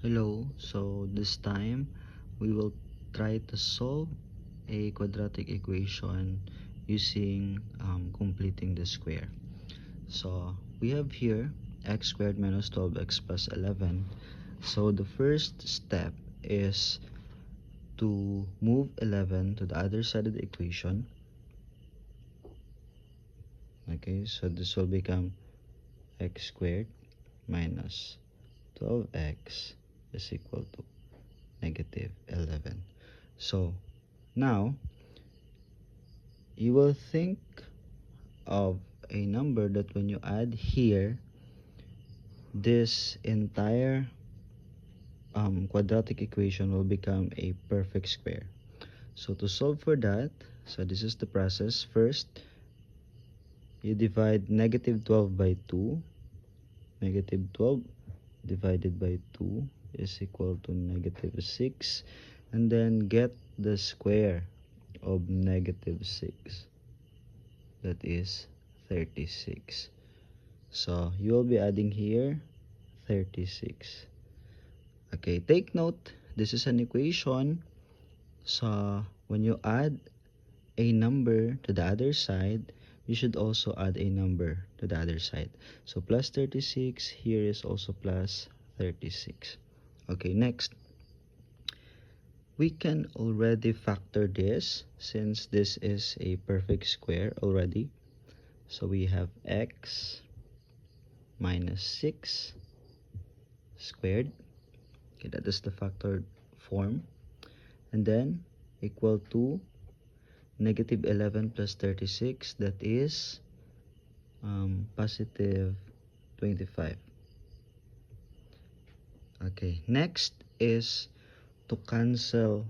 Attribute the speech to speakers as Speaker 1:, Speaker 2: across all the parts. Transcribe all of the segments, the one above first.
Speaker 1: Hello, so this time we will try to solve a quadratic equation using completing the square. So we have here x squared minus 12x plus 11. So the first step is to move 11 to the other side of the equation. Okay, so this will become x squared minus 12x is equal to negative 11. So now you will think of a number that when you add here, this entire quadratic equation will become a perfect square. So to solve for that, so this is the process. First, you divide negative 12 by 2. Negative 12 divided by 2 is equal to negative 6. And then get the square of negative 6. That is 36. So you will be adding here 36. Okay, take note, this is an equation. So when you add a number to the other side, you should also add a number to the other side. So plus 36, here is also plus 36. Okay, next, we can already factor this since this is a perfect square already. So we have x minus 6 squared. Okay, that is the factored form. And then equal to negative 11 plus 36, that is positive 25. Okay, next is to cancel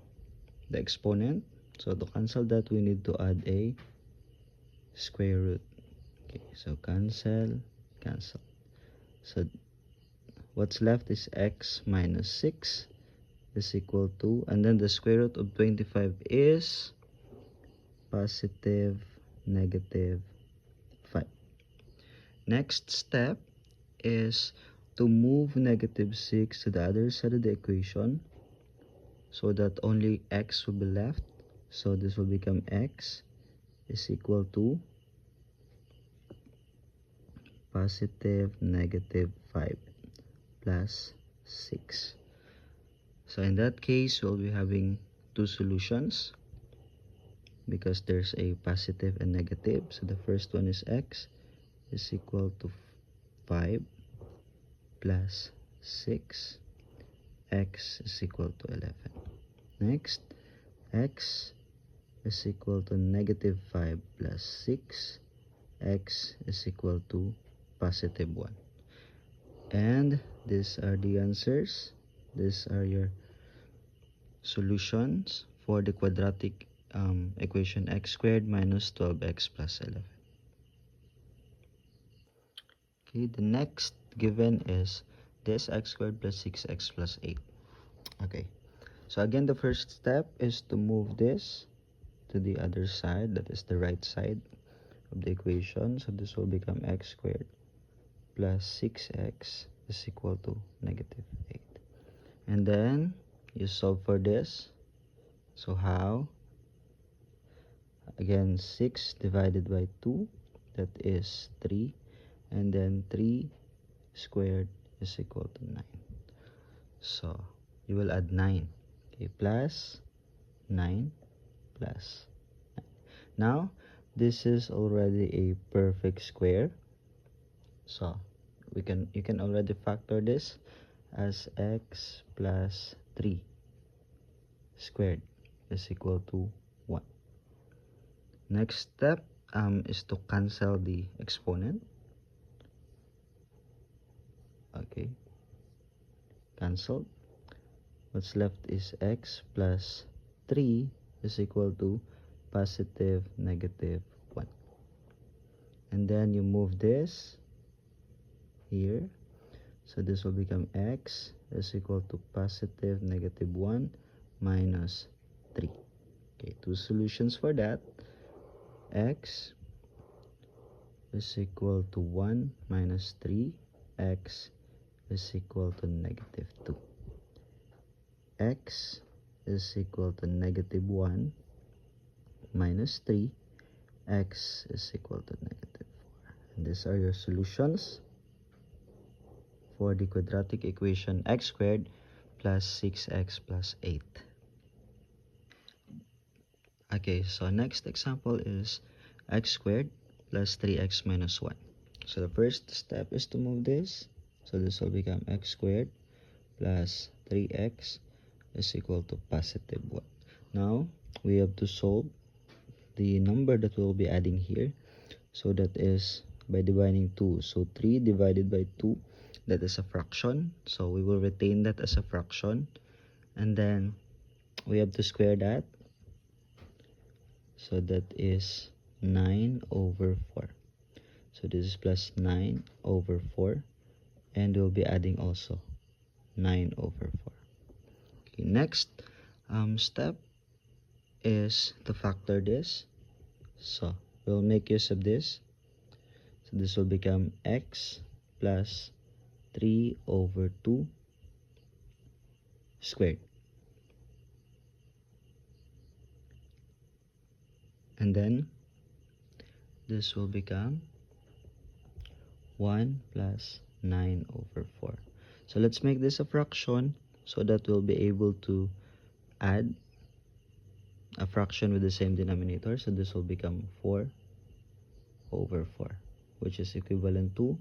Speaker 1: the exponent. So to cancel that, we need to add a square root. Okay, so cancel. So what's left is x minus 6 is equal to, and then the square root of 25 is positive negative 5. Next step is to move negative 6 to the other side of the equation so that only x will be left. So this will become x is equal to positive negative 5 plus 6. So in that case, we'll be having two solutions because there's a positive and negative. So the first one is x is equal to 5 plus 6. X is equal to 11. Next, x is equal to negative 5 plus 6. X is equal to positive 1. And these are the answers. These are your solutions for the quadratic equation x squared minus 12x plus 11. Okay, the next given is this x squared plus 6x plus 8. Okay, so again, the first step is to move this to the other side, that is the right side of the equation. So this will become x squared plus 6x is equal to negative 8. And then you solve for this. So how? Again, 6 divided by 2, that is 3. And then 3 squared is equal to 9. So you will add 9. Okay, plus 9 plus 9. Now, this is already a perfect square. So you can already factor this as x plus 3 squared is equal to 1. Next step is to cancel the exponent. Okay, cancelled. What's left is x plus 3 is equal to positive negative 1. And then you move this here. So this will become x is equal to positive negative 1 minus 3. Okay, two solutions for that. X is equal to 1 minus 3. X is equal to negative 2. x is equal to negative 1 minus 3, x is equal to negative 4. And these are your solutions for the quadratic equation x squared plus 6x plus 8. Okay, so next example is x squared plus 3x minus 1. So the first step is to move this. So this will become x squared plus 3x is equal to positive 1. Now, we have to solve the number that we'll be adding here. So that is by dividing 2. So 3 divided by 2, that is a fraction. So we will retain that as a fraction. And then we have to square that. So that is 9 over 4. So this is plus 9 over 4. And we'll be adding also 9 over 4. Okay, next step is to factor this. So we'll make use of this. So this will become x plus 3 over 2 squared. And then this will become 1 plus 9 over 4. So let's make this a fraction so that we'll be able to add a fraction with the same denominator. So this will become 4 over 4, which is equivalent to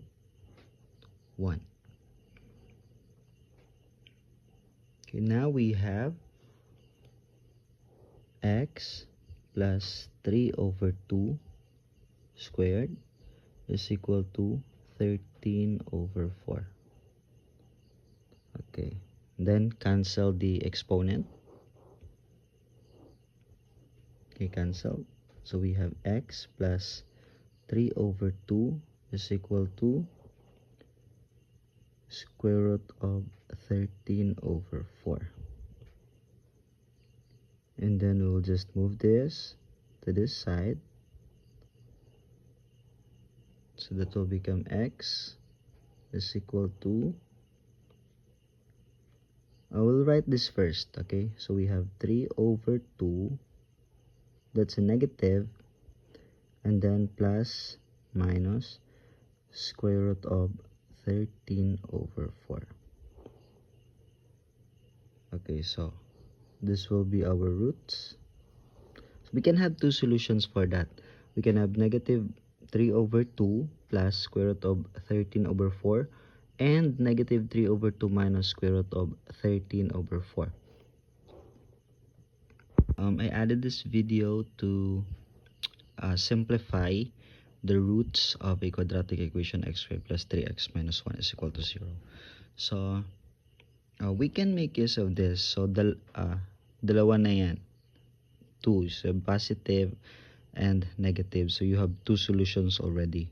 Speaker 1: 1. Okay, now we have x plus 3 over 2 squared is equal to 13 over 4. Okay, then cancel the exponent. Okay, cancel. So we have x plus 3 over 2 is equal to square root of 13 over 4. And then we'll just move this to this side. So that will become x is equal to, I will write this first, okay? So we have 3 over 2, that's a negative, and then plus minus square root of 13 over 4. Okay, so this will be our roots. So we can have two solutions for that. We can have negative 3 over 2 plus square root of 13 over 4, and negative 3 over 2 minus square root of 13 over 4. I added this video to simplify the roots of a quadratic equation x squared plus 3x minus 1 is equal to 0. So we can make use of this. So dalawa na yan, 2, so positive and negative. So you have two solutions already.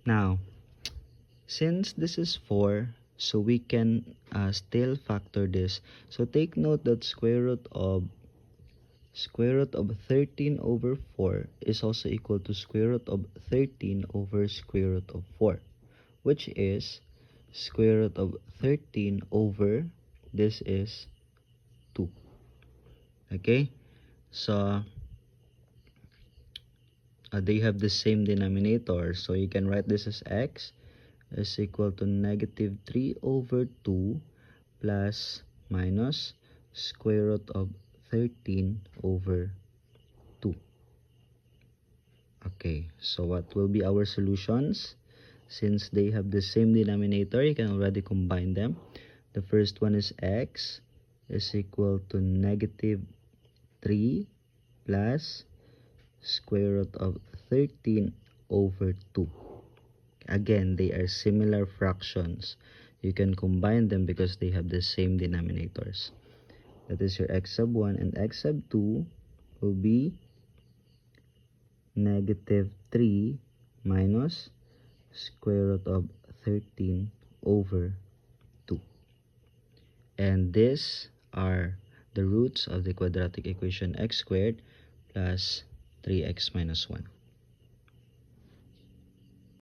Speaker 1: Now, since this is 4, so we can still factor this. So take note that square root of 13 over 4 is also equal to square root of 13 over square root of 4, which is square root of 13 over, this is 2. Okay, so they have the same denominator, so you can write this as x is equal to negative 3 over 2 plus minus square root of 13 over 2. Okay, so what will be our solutions? Since they have the same denominator, you can already combine them. The first one is x is equal to negative 3 plus square root of 13 over 2. Again, they are similar fractions. You can combine them because they have the same denominators. That is your x sub 1, and x sub 2 will be negative 3 minus square root of 13 over 2. And these are the roots of the quadratic equation x squared plus 3x minus 1.